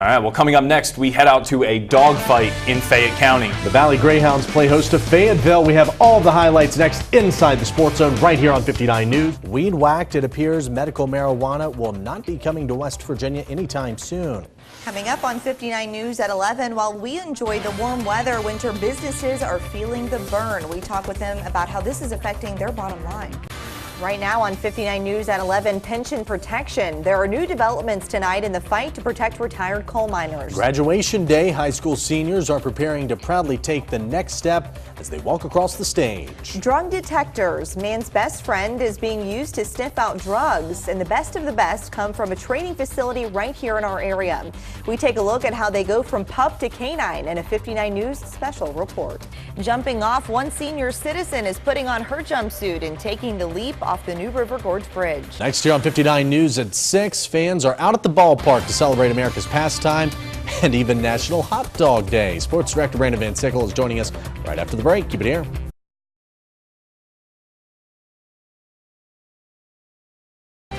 All right, well, coming up next, we head out to a dogfight in Fayette County. The Valley Greyhounds play host to Fayetteville. We have all the highlights next inside the Sports Zone right here on 59 News. Weed whacked, it appears medical marijuana will not be coming to West Virginia anytime soon. Coming up on 59 News at 11, while we enjoy the warm weather, winter businesses are feeling the burn. We talk with them about how this is affecting their bottom line. Right now on 59 News at 11, pension protection. There are new developments tonight in the fight to protect retired coal miners. Graduation day, high school seniors are preparing to proudly take the next step as they walk across the stage. Drug detectors. Man's best friend is being used to sniff out drugs, and the best of the best come from a training facility right here in our area. We take a look at how they go from pup to canine in a 59 News special report. Jumping off, one senior citizen is putting on her jumpsuit and taking the leap off the New River Gorge Bridge. Next here on 59 News at 6, fans are out at the ballpark to celebrate America's pastime and even National Hot Dog Day. Sports Director Brandon Van Sickle is joining us right after the break. Keep it here.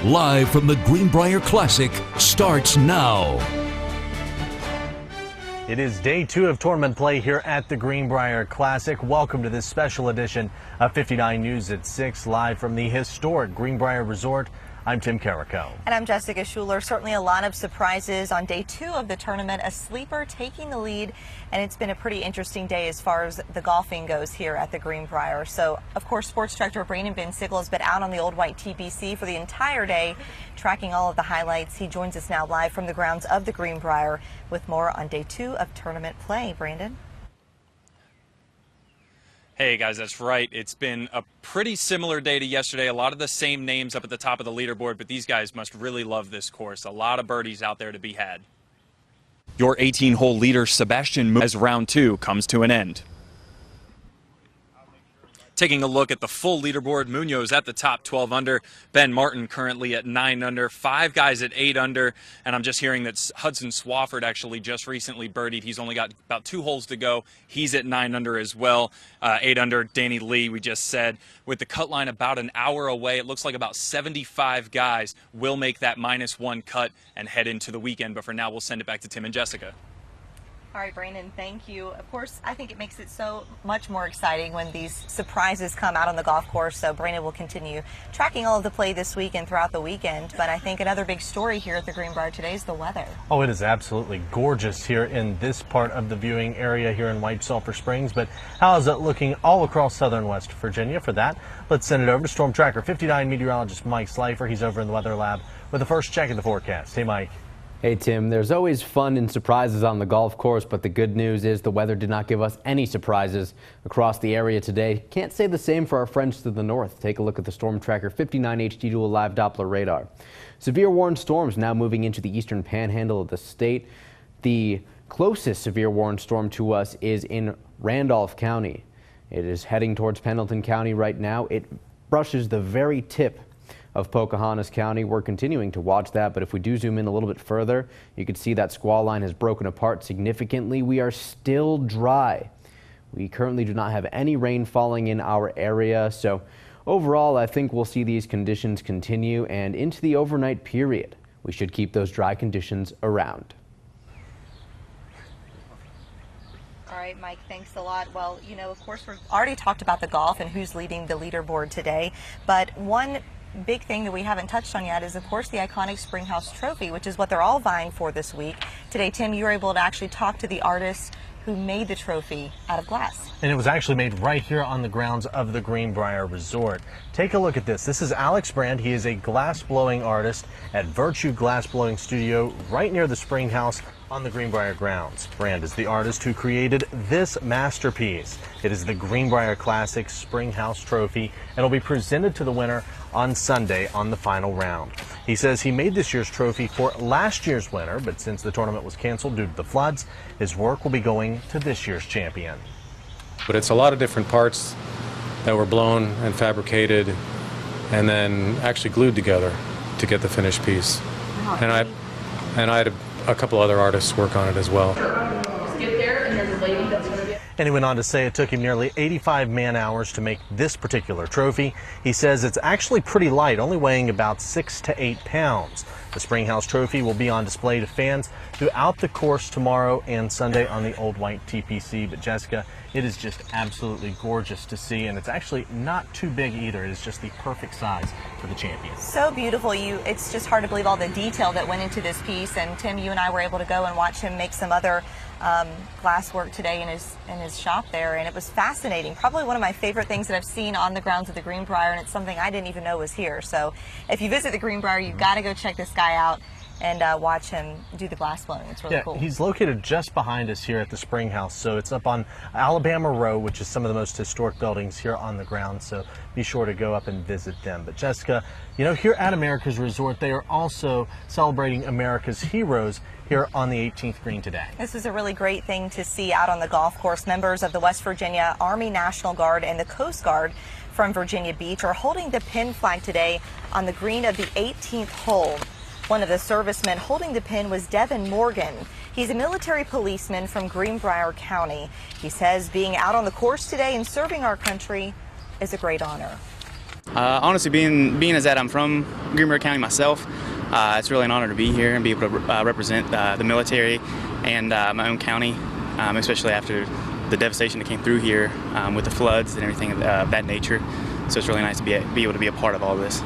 Live from the Greenbrier Classic starts now. It is day 2 of tournament play here at the Greenbrier Classic. Welcome to this special edition of 59 News at 6, live from the historic Greenbrier Resort. I'm Tim Carrico. And I'm Jessica Schuler. Certainly a lot of surprises on day 2 of the tournament. A sleeper taking the lead, and it's been a pretty interesting day as far as the golfing goes here at the Greenbrier. So, of course, Sports Director Brandon Van Sickle has been out on the old white TBC for the entire day, tracking all of the highlights. He joins us now live from the grounds of the Greenbrier with more on day 2 of tournament play. Brandon? Hey guys, that's right. It's been a pretty similar day to yesterday. A lot of the same names up at the top of the leaderboard, but these guys must really love this course. A lot of birdies out there to be had. Your 18-hole leader, Sebastian, as round 2 comes to an end. Taking a look at the full leaderboard, Munoz at the top, 12 under. Ben Martin currently at 9 under. 5 guys at 8 under. And I'm just hearing that Hudson Swafford actually just recently birdied. He's only got about 2 holes to go. He's at 9 under as well. 8 under, Danny Lee, we just said. With the cut line about an hour away, it looks like about 75 guys will make that -1 cut and head into the weekend. But for now, we'll send it back to Tim and Jessica. All right, Brandon, thank you. Of course, I think it makes it so much more exciting when these surprises come out on the golf course. So Brandon will continue tracking all of the play this week and throughout the weekend. But I think another big story here at the Greenbrier today is the weather. Oh, it is absolutely gorgeous here in this part of the viewing area here in White Sulphur Springs. But how is it looking all across southern West Virginia? For that, let's send it over to Storm Tracker 59 meteorologist Mike Slifer. He's over in the weather lab with the first check of the forecast. Hey, Mike. Hey Tim, there's always fun and surprises on the golf course, but the good news is the weather did not give us any surprises across the area today. Can't say the same for our friends to the north. Take a look at the Storm Tracker 59 HD Dual Live Doppler radar. Severe warned storms now moving into the eastern panhandle of the state. The closest severe warned storm to us is in Randolph County. It is heading towards Pendleton County right now. It brushes the very tip of Pocahontas County. We're continuing to watch that, but if we do zoom in a little bit further, you can see that squall line has broken apart significantly. We are still dry. We currently do not have any rain falling in our area, so overall I think we'll see these conditions continue, and into the overnight period we should keep those dry conditions around. All right, Mike, thanks a lot. Well, you know, of course, we've already talked about the golf and who's leading the leaderboard today, but one big thing that we haven't touched on yet is, of course, the iconic Springhouse Trophy, which is what they're all vying for this week. Today, Tim, you were able to actually talk to the artist who made the trophy out of glass. And it was actually made right here on the grounds of the Greenbrier Resort. Take a look at this. This is Alex Brand. He is a glass blowing artist at Virtue Glass Blowing Studio right near the Springhouse on the Greenbrier grounds. Brand is the artist who created this masterpiece. It is the Greenbrier Classic Springhouse Trophy and will be presented to the winner on Sunday on the final round. He says he made this year's trophy for last year's winner, but since the tournament was canceled due to the floods, his work will be going to this year's champion. But it's a lot of different parts that were blown and fabricated and then actually glued together to get the finished piece. And I had a couple other artists work on it as well. Just get there and there's a lady that's going to be... And he went on to say it took him nearly 85 man-hours to make this particular trophy. He says it's actually pretty light, only weighing about 6 to 8 pounds. The Springhouse Trophy will be on display to fans throughout the course tomorrow and Sunday on the Old White TPC. But Jessica, it is just absolutely gorgeous to see, and it's actually not too big either. It is just the perfect size for the champion. So beautiful. It's just hard to believe all the detail that went into this piece. And Tim, you and I were able to go and watch him make some other glass work today in his shop there, and it was fascinating. Probably one of my favorite things that I've seen on the grounds of the Greenbrier, and it's something I didn't even know was here. So if you visit the Greenbrier, you've got to go check this guy out and watch him do the glass blowing. It's really cool. He's located just behind us here at the Springhouse, so it's up on Alabama Row, which is some of the most historic buildings here on the ground, so be sure to go up and visit them. But Jessica, you know, here at America's Resort, they are also celebrating America's heroes here on the 18th green today. This is a really great thing to see out on the golf course. Members of the West Virginia Army National Guard and the Coast Guard from Virginia Beach are holding the pin flag today on the green of the 18th hole. One of the servicemen holding the pin was Devin Morgan. He's a military policeman from Greenbrier County. He says being out on the course today and serving our country is a great honor. Honestly, being as that I'm from Greenbrier County myself, it's really an honor to be here and be able to represent the military and my own county, especially after the devastation that came through here with the floods and everything of that nature. So it's really nice to be able to be a part of all this.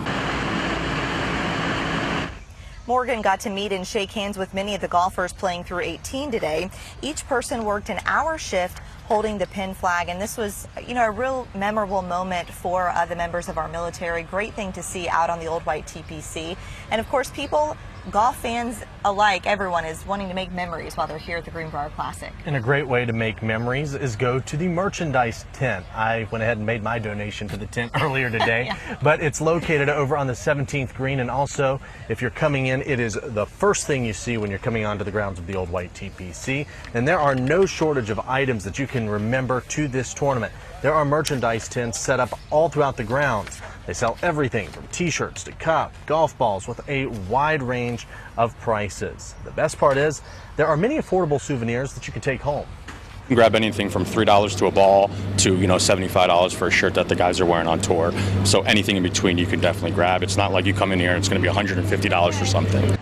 Morgan got to meet and shake hands with many of the golfers playing through 18 today. Each person worked an hour shift holding the pin flag, and this was, you know, a real memorable moment for the members of our military. Great thing to see out on the Old White TPC. And of course, people, golf fans alike, everyone is wanting to make memories while they're here at the Greenbrier Classic. And a great way to make memories is go to the merchandise tent. I went ahead and made my donation to the tent earlier today, Yeah. But it's located over on the 17th green, and also if you're coming in, it is the first thing you see when you're coming onto the grounds of the Old White TPC. And there are no shortage of items that you can remember to this tournament. There are merchandise tents set up all throughout the grounds. They sell everything from t-shirts to cup, golf balls, with a wide range of prices. The best part is there are many affordable souvenirs that you can take home. You can grab anything from $3 to a ball to, you know, $75 for a shirt that the guys are wearing on tour. So anything in between you can definitely grab. It's not like you come in here and it's going to be $150 for something.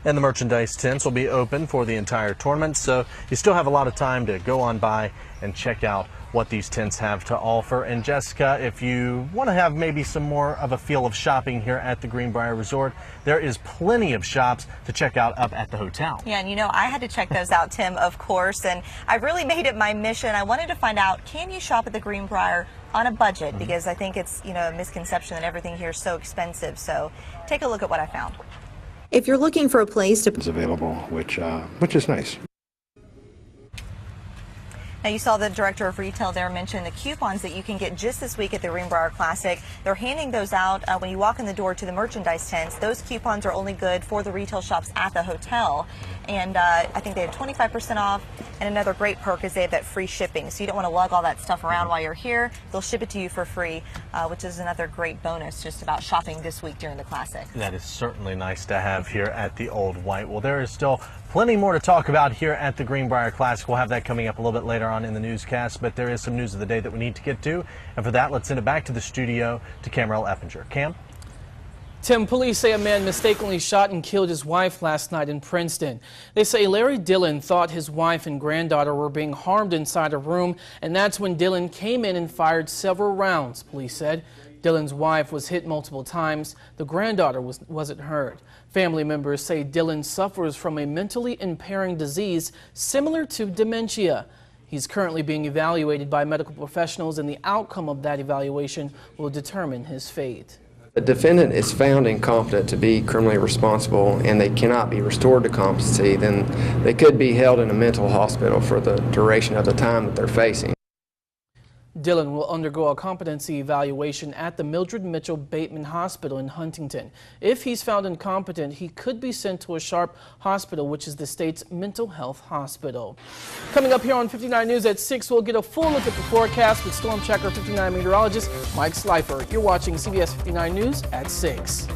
And the merchandise tents will be open for the entire tournament, so you still have a lot of time to go on by and check out what these tents have to offer. And Jessica, if you want to have maybe some more of a feel of shopping here at the Greenbrier Resort, there is plenty of shops to check out up at the hotel. Yeah, and you know, I had to check those out, Tim, of course, and I really made it my mission. I wanted to find out, can you shop at the Greenbrier on a budget? Because I think it's, you know, a misconception that everything here is so expensive. So take a look at what I found. If you're looking for a place to is available, which is nice. Now, you saw the director of retail there mention the coupons that you can get just this week at the Greenbrier Classic. They're handing those out when you walk in the door to the merchandise tents. Those coupons are only good for the retail shops at the hotel. And I think they have 25% off. And another great perk is they have that free shipping. So you don't want to lug all that stuff around while you're here. They'll ship it to you for free, which is another great bonus just about shopping this week during the Classic. That is certainly nice to have here at the Old White. Well, there is still plenty more to talk about here at the Greenbrier Classic. We'll have that coming up a little bit later on in the newscast, but there is some news of the day that we need to get to. And for that, let's send it back to the studio to Camerell Eppinger. Cam? Tim, police say a man mistakenly shot and killed his wife last night in Princeton. They say Larry Dillon thought his wife and granddaughter were being harmed inside a room, and that's when Dillon came in and fired several rounds, police said. Dillon's wife was hit multiple times. The granddaughter wasn't hurt. Family members say Dillon suffers from a mentally impairing disease similar to dementia. He's currently being evaluated by medical professionals, and the outcome of that evaluation will determine his fate. The defendant is found incompetent to be criminally responsible and they cannot be restored to competency, then they could be held in a mental hospital for the duration of the time that they're facing. Dillon will undergo a competency evaluation at the Mildred Mitchell Bateman Hospital in Huntington. If he's found incompetent, he could be sent to a Sharp Hospital, which is the state's mental health hospital. Coming up here on 59 News at 6, we'll get a full look at the forecast with Storm Checker 59 meteorologist Mike Slifer. You're watching CBS 59 News at 6.